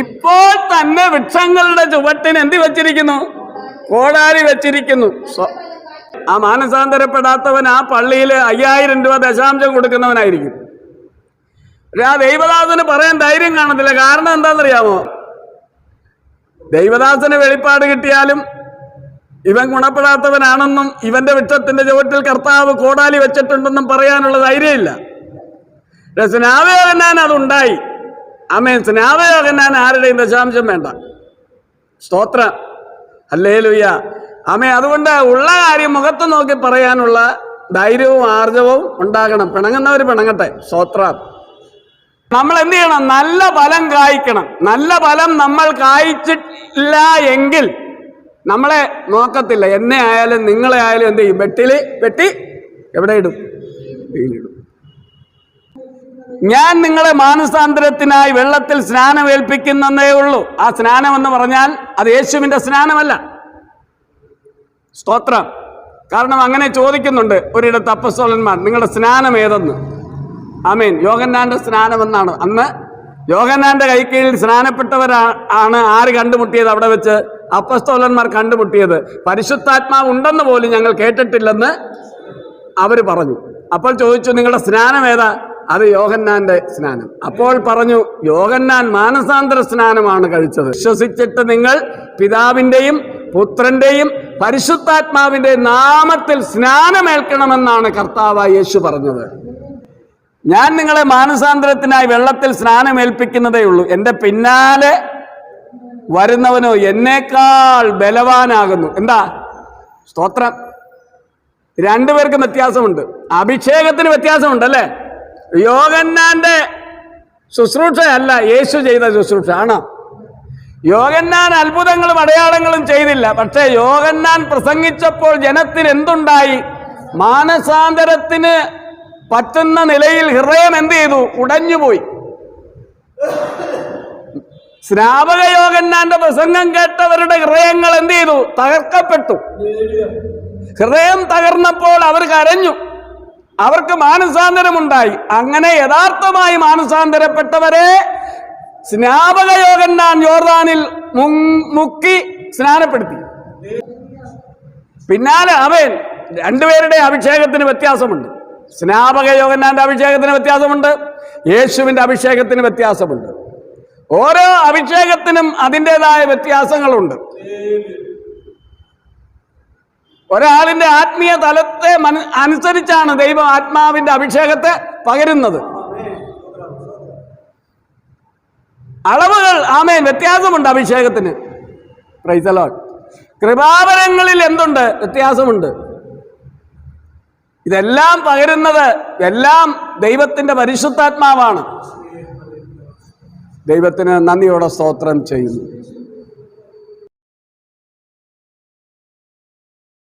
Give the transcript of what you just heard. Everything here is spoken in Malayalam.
ഇപ്പോൾ തന്നെ വൃക്ഷങ്ങളുടെ ചുവട്ടിന് എന്ത് വെച്ചിരിക്കുന്നു? കോടാലി വെച്ചിരിക്കുന്നു. ആ മാനസാന്തരപ്പെടാത്തവൻ ആ പള്ളിയിൽ 5000 രൂപ ദശാംശം കൊടുക്കുന്നവനായിരിക്കും. ആ ദൈവദാസന് പറയാൻ ധൈര്യം കാണത്തില്ല. കാരണം എന്താണെന്നറിയാമോ? ദൈവദാസന് വെളിപ്പാട് കിട്ടിയാലും ഇവൻ ഗുണപ്പെടാത്തവനാണെന്നും ഇവന്റെ വൃക്ഷത്തിന്റെ ചുവട്ടിൽ കർത്താവ് കോടാലി വെച്ചിട്ടുണ്ടെന്നും പറയാനുള്ള ധൈര്യമില്ല. സ്നാപയോഹന്നാൻ അതുണ്ടായി. ആമേൻ. സ്നാപയോഹന്നാൻ ആരുടെയും ദശാംശം വേണ്ട. സ്തോത്രം. ഹല്ലേലൂയ. ആമേൻ. അതുകൊണ്ട് ഉള്ള കാര്യം മുഖത്ത് നോക്കി പറയാനുള്ള ധൈര്യവും ആർജവവും ഉണ്ടാകണം. പിണങ്ങുന്നവർ പിണങ്ങട്ടെ. സ്തോത്രം. നമ്മൾ എന്ത് ചെയ്യണം? നല്ല ഫലം കായ്ക്കണം. നല്ല ഫലം നമ്മൾ കായ്ച്ചില്ല എങ്കിൽ നമ്മളെ നോക്കത്തില്ല. എന്നെ ആയാലും നിങ്ങളെ ആയാലും എന്ത് ചെയ്യും? വെട്ടി എവിടെ ഇടും? വെയിലിടും. ഞാൻ നിങ്ങളെ മാനസാന്തരത്തിനായി വെള്ളത്തിൽ സ്നാനം ഏൽപ്പിക്കുന്നതേ ഉള്ളൂ. ആ സ്നാനം എന്ന് പറഞ്ഞാൽ അത് യേശുവിന്റെ സ്നാനമല്ല. സ്തോത്രം. കാരണം അങ്ങനെ ചോദിക്കുന്നുണ്ട് ഒരിടത്ത് അപ്പസ്തോലന്മാർ, നിങ്ങളുടെ സ്നാനം ഏതെന്ന്. ആമേൻ. യോഹന്നാന്റെ സ്നാനമെന്നാണ്. അന്ന് യോഹന്നാന്റെ കൈക്കീഴിൽ സ്നാനപ്പെട്ടവരാണ് ആര് കണ്ടുമുട്ടിയത്? അവിടെ വെച്ച് അപ്പസ്തോലന്മാർ കണ്ടുമുട്ടിയത്. പരിശുദ്ധാത്മാവ് ഉണ്ടെന്ന് പോലും ഞങ്ങൾ കേട്ടിട്ടില്ലെന്ന് അവർ പറഞ്ഞു. അപ്പോൾ ചോദിച്ചു, നിങ്ങളുടെ സ്നാനം ഏതാ? അത് യോഹന്നാന്റെ സ്നാനം. അപ്പോൾ പറഞ്ഞു, യോഹന്നാൻ മാനസാന്തര സ്നാനമാണ് കഴിച്ചത്. വിശ്വസിച്ചിട്ട് നിങ്ങൾ പിതാവിന്റെയും പുത്രന്റെയും പരിശുദ്ധാത്മാവിന്റെയും നാമത്തിൽ സ്നാനമേൽക്കണമെന്നാണ് കർത്താവായ യേശു പറഞ്ഞത്. ഞാൻ നിങ്ങളെ മാനസാന്തരത്തിനായി വെള്ളത്തിൽ സ്നാനമേൽപ്പിക്കുന്നതേ ഉള്ളൂ. എൻ്റെ പിന്നാലെ വരുന്നവനോ എന്നേക്കാൾ ബലവാനാകുന്നു. എന്താ? സ്തോത്രം. രണ്ടുപേർക്കും വ്യത്യാസമുണ്ട്. അഭിഷേകത്തിന് വ്യത്യാസമുണ്ട് അല്ലേ? യോഹന്നാന്റെ ശുശ്രൂഷയല്ല യേശു ചെയ്ത ശുശ്രൂഷ ആണ്. യോഹന്നാൻ അത്ഭുതങ്ങളും അടയാളങ്ങളും ചെയ്തില്ല. പക്ഷേ യോഹന്നാൻ പ്രസംഗിച്ചപ്പോൾ ജനത്തിന് എന്തുണ്ടായി? മാനസാന്തരത്തിന് പറ്റുന്ന നിലയിൽ ഹൃദയം എന്ത് ചെയ്തു? ഉടഞ്ഞുപോയി. സ്നാപക യോഹന്നാന്റെ പ്രസംഗം കേട്ടവരുടെ ഹൃദയങ്ങൾ എന്ത് ചെയ്തു? തകർക്കപ്പെട്ടു. ഹൃദയം തകർന്നപ്പോൾ അവർ കരഞ്ഞു. അവർക്ക് മാനസാന്തരമുണ്ടായി. അങ്ങനെ യഥാർത്ഥമായി മാനസാന്തരപ്പെട്ടവരെ സ്നാപക യോഹന്നാൻ യോർദാനിൽ മുക്കി സ്നാനപ്പെടുത്തി. പിന്നാലെ അവൻ രണ്ടുപേരുടെ അഭിഷേകത്തിന് വ്യത്യാസമുണ്ട്. സ്നാപക യോഹന്നാന്റെ അഭിഷേകത്തിന് വ്യത്യാസമുണ്ട്, യേശുവിന്റെ അഭിഷേകത്തിന് വ്യത്യാസമുണ്ട്. ഓരോ അഭിഷേകത്തിനും അതിൻ്റെതായ വ്യത്യാസങ്ങളുണ്ട്. ഒരാളിന്റെ ആത്മീയ തലത്തെ അനുസരിച്ചാണ് ദൈവം ആത്മാവിന്റെ അഭിഷേകത്തെ പകരുന്നത്. അളവുകൾ ആമേൻ വ്യത്യാസമുണ്ട് അഭിഷേകത്തിന്. Praise the Lord. കൃപാവരങ്ങളിൽ എന്തുണ്ട്? വ്യത്യാസമുണ്ട്. ഇതെല്ലാം പകരുന്നത് എല്ലാം ദൈവത്തിന്റെ പരിശുദ്ധാത്മാവാണ്. ദൈവത്തിന് നന്ദിയോടെ സ്തോത്രം ചെയ്യുന്നു.